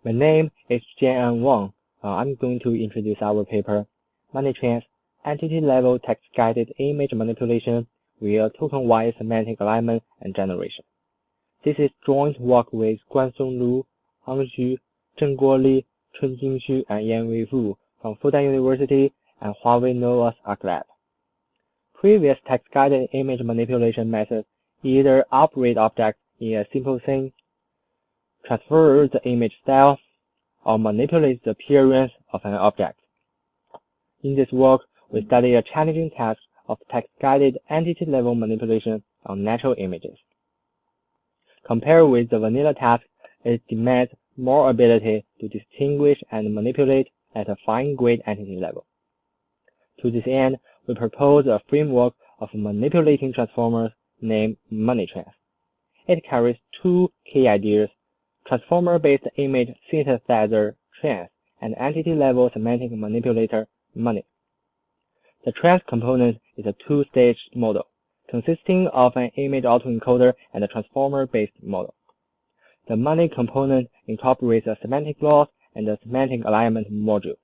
My name is Jian Wang. I'm going to introduce our paper, ManiTrans, Entity-Level Text-Guided Image Manipulation via Token-Wise Semantic Alignment and Generation. This is joint work with Guanzhong Lu, Ang Xu, Zheng Guoli, Chunjing Xu, and Yanwei Fu from Fudan University and Huawei Nova's ArcLab. Previous text-guided image manipulation methods either operate objects in a simple scene, transfer the image style, or manipulate the appearance of an object. In this work, we study a challenging task of text-guided entity-level manipulation on natural images. Compared with the vanilla task, it demands more ability to distinguish and manipulate at a fine-grained entity level. To this end, we propose a framework of manipulating transformers named ManiTrans. It carries two key ideas: transformer-based image synthesizer trans and entity-level semantic manipulator Mani. The trans component is a two-stage model, consisting of an image autoencoder and a transformer-based model. The Mani component incorporates a semantic loss and a semantic alignment module.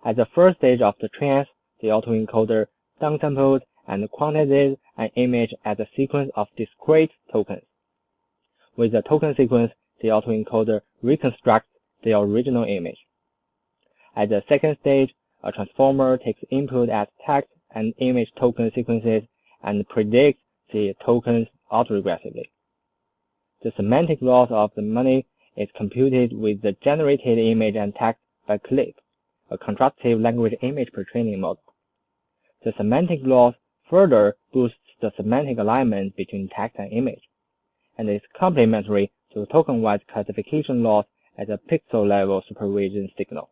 At the first stage of the trans, the autoencoder downsamples and quantizes an image as a sequence of discrete tokens. With the token sequence, the autoencoder reconstructs the original image. At the second stage, a transformer takes input as text and image token sequences and predicts the tokens autoregressively. The semantic loss of the Mani is computed with the generated image and text by CLIP, a contrastive language image pre-training model. The semantic loss further boosts the semantic alignment between text and image, and is complementary to token-wise classification loss at a pixel-level supervision signal.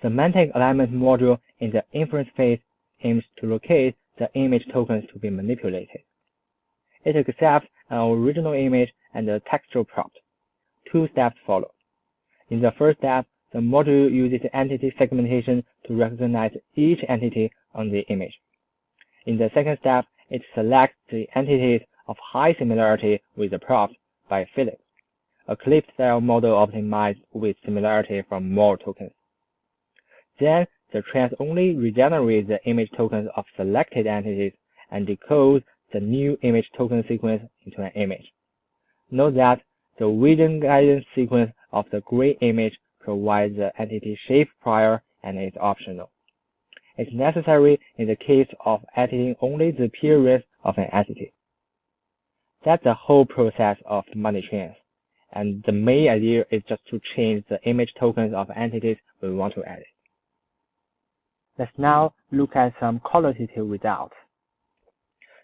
Semantic alignment module in the inference phase aims to locate the image tokens to be manipulated. It accepts an original image and a textual prompt. Two steps follow. In the first step, the module uses entity segmentation to recognize each entity on the image. In the second step, it selects the entities of high similarity with the prompt by physics, a CLIP-style model optimized with similarity from more tokens. Then, the trans only regenerates the image tokens of selected entities and decodes the new image token sequence into an image. Note that the vision guidance sequence of the gray image provides the entity shape prior and is optional. It's necessary in the case of editing only the appearance of an entity. That's the whole process of ManiTrans, and the main idea is just to change the image tokens of entities we want to edit. Let's now look at some qualitative results.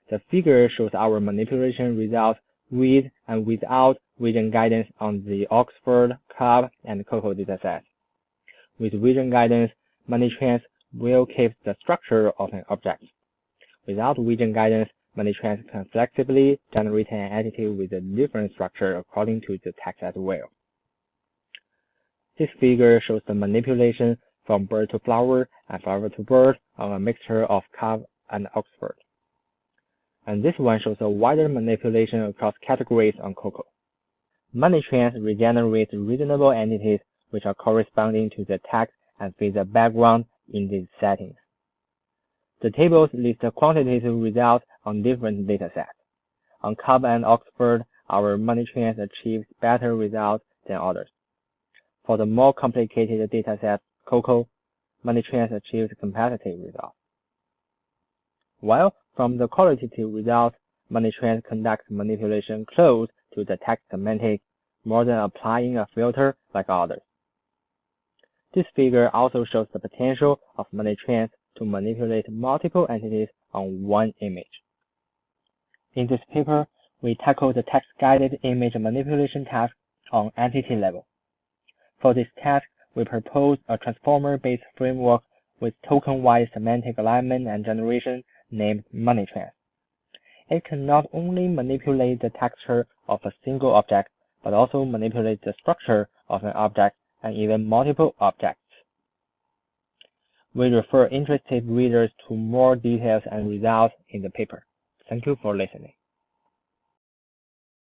The figure shows our manipulation results with and without vision guidance on the Oxford, Cobb, and Coco datasets. With vision guidance, ManiTrans will keep the structure of an object. Without vision guidance, ManiTrans can flexibly generate an entity with a different structure according to the text at will. This figure shows the manipulation from bird to flower and flower to bird on a mixture of Cobb and Oxford. And this one shows a wider manipulation across categories on Coco. ManiTrans regenerates reasonable entities which are corresponding to the text and fit the background in these settings. The tables list the quantitative results on different datasets. On Cobb and Oxford, our ManiTrans achieves better results than others. For the more complicated datasets, Coco, ManiTrans achieves competitive results. While from the qualitative results, ManiTrans conducts manipulation close to the text semantic more than applying a filter like others. This figure also shows the potential of ManiTrans to manipulate multiple entities on one image. In this paper, we tackle the text-guided image manipulation task on entity level. For this task, we propose a transformer-based framework with token-wise semantic alignment and generation named ManiTrans. It can not only manipulate the texture of a single object, but also manipulate the structure of an object and even multiple objects. We refer interested readers to more details and results in the paper. Thank you for listening.